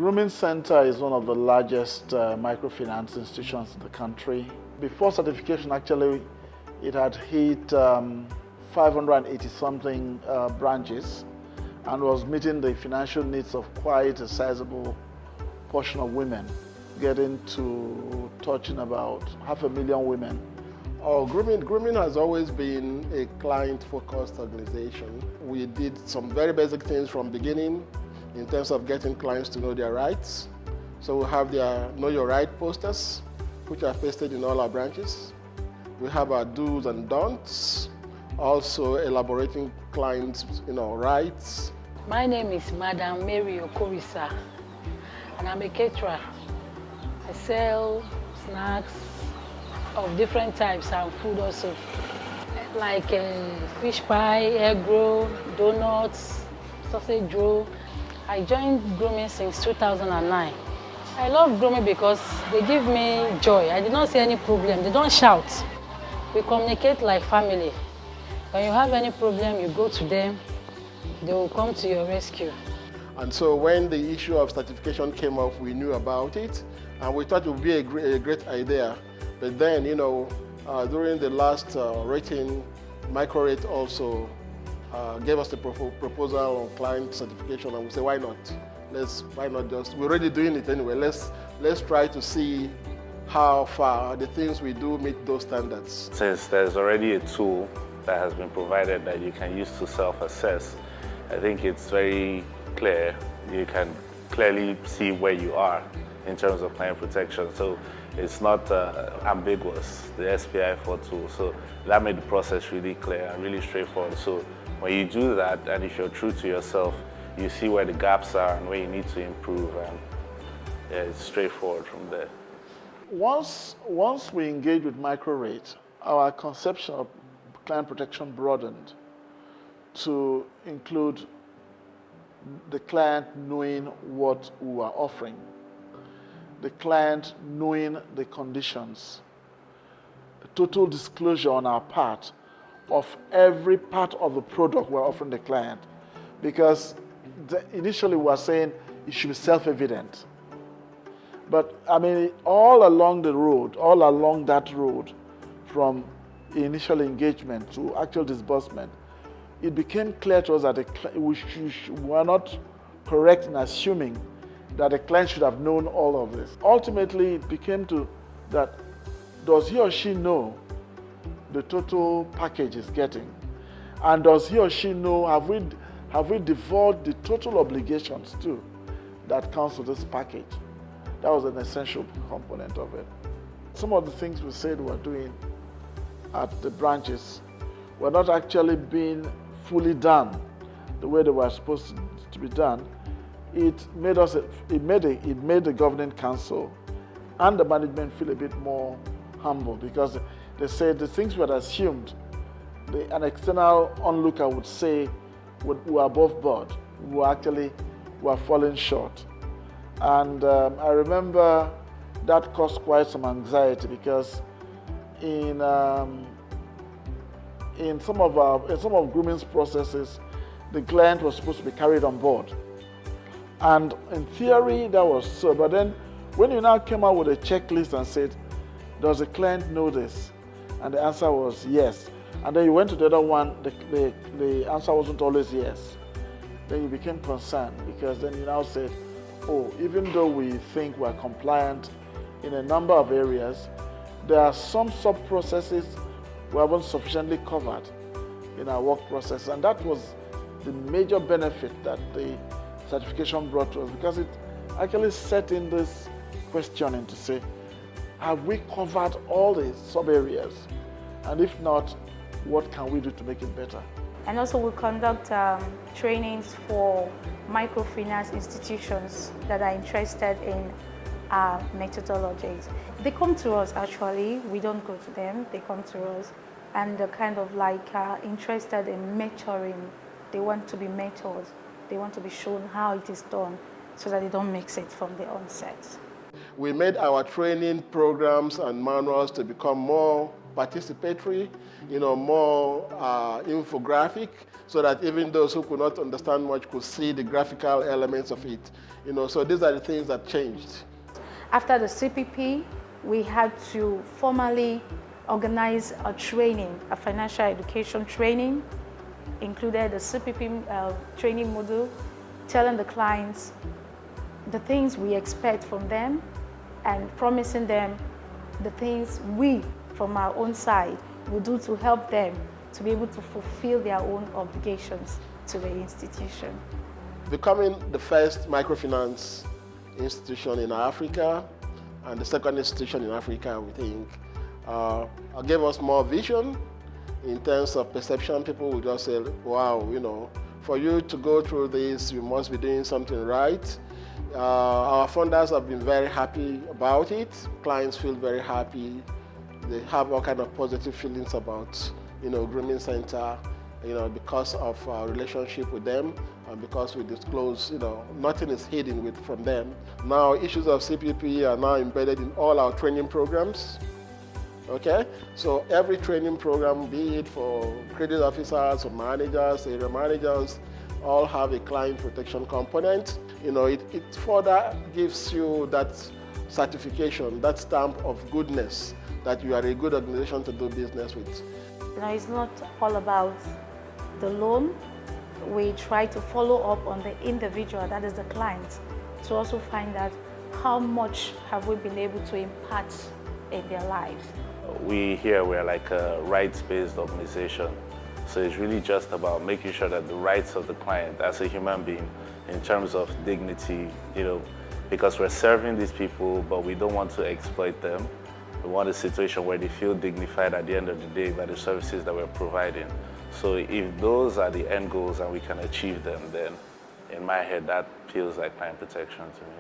Grooming Center is one of the largest microfinance institutions in the country. Before certification, actually, it had hit 580-something branches and was meeting the financial needs of quite a sizable portion of women, getting to touching about 500,000 women. Grooming has always been a client-focused organization. We did some very basic things from beginning in terms of getting clients to know their rights. So we have their Know Your Right posters, which are pasted in all our branches. We have our do's and don'ts, also elaborating clients' rights. My name is Madam Mary Okorisa, and I'm a caterer. I sell snacks of different types and food also, like fish pie, egg roll, donuts, sausage roll. I joined Grooming since 2009. I love Grooming because they give me joy. I did not see any problem. They don't shout. We communicate like family. When you have any problem, you go to them. They will come to your rescue. And so when the issue of certification came up, we knew about it, and we thought it would be a great idea. But then, during the last rating, MicroRate also gave us the proposal on client certification, and we said, why not? Why not just, we're already doing it anyway. Let's try to see how far the things we do meet those standards. Since there's already a tool that has been provided that you can use to self-assess, I think it's very clear. You can clearly see where you are in terms of client protection. So it's not ambiguous, the SPI4 tool. So that made the process really clear and really straightforward. So when you do that, and if you're true to yourself, you see where the gaps are and where you need to improve, and yeah, it's straightforward from there. Once we engage with MicroRate, our conception of client protection broadened to include the client knowing what we are offering, the client knowing the conditions, the total disclosure on our part of every part of the product we're offering the client. Because initially we were saying it should be self-evident. But I mean, all along that road, from initial engagement to actual disbursement, it became clear to us that we were not correct in assuming that the client should have known all of this. Ultimately, it became to that, does he or she know the total package is getting? And does he or she know, have we divulged the total obligations too that comes with this package? That was an essential component of it. Some of the things we said we're doing at the branches were not actually being fully done the way they were supposed to be done. It made the governing council and the management feel a bit more humble, because they said the things we had assumed an external onlooker would say were above board, were falling short. And I remember that caused quite some anxiety, because in some of grooming's processes, the client was supposed to be carried on board. And in theory, that was so. But then when you now came out with a checklist and said, does the client know this? And the answer was yes. And then you went to the other one, the answer wasn't always yes. Then you became concerned, because then you now said, oh, even though we think we're compliant in a number of areas, there are some sub-processes we haven't sufficiently covered in our work process. And that was the major benefit that the certification brought to us, because it actually set in this questioning to say, have we covered all the sub-areas? And if not, what can we do to make it better? And also we conduct trainings for microfinance institutions that are interested in our methodologies. They come to us actually, we don't go to them, they come to us, and they're kind of like interested in mentoring. They want to be mentored, they want to be shown how it is done so that they don't mix it from the onset. We made our training programs and manuals to become more participatory, more infographic, so that even those who could not understand much could see the graphical elements of it. So these are the things that changed. After the CPP, we had to formally organize a training, a financial education training, included the CPP training module, telling the clients the things we expect from them and promising them the things we, from our own side, will do to help them to be able to fulfill their own obligations to the institution. Becoming the first microfinance institution in Africa and the second institution in Africa, we think, gave us more vision in terms of perception. People will just say, wow, for you to go through this, you must be doing something right. Our funders have been very happy about it. Clients feel very happy. They have all kind of positive feelings about, Grooming Center, because of our relationship with them and because we disclose, nothing is hidden from them. Now, issues of CPP are now embedded in all our training programs. Okay, so every training program, be it for credit officers or managers, area managers, all have a client protection component. It further gives you that certification, that stamp of goodness that you are a good organization to do business with. It's not all about the loan. We try to follow up on the individual, that is the client, to also find out how much have we been able to impact in their lives. We're like a rights-based organization. So it's really just about making sure that the rights of the client as a human being in terms of dignity, because we're serving these people, but we don't want to exploit them. We want a situation where they feel dignified at the end of the day by the services that we're providing. So if those are the end goals and we can achieve them, then in my head, that feels like client protection to me.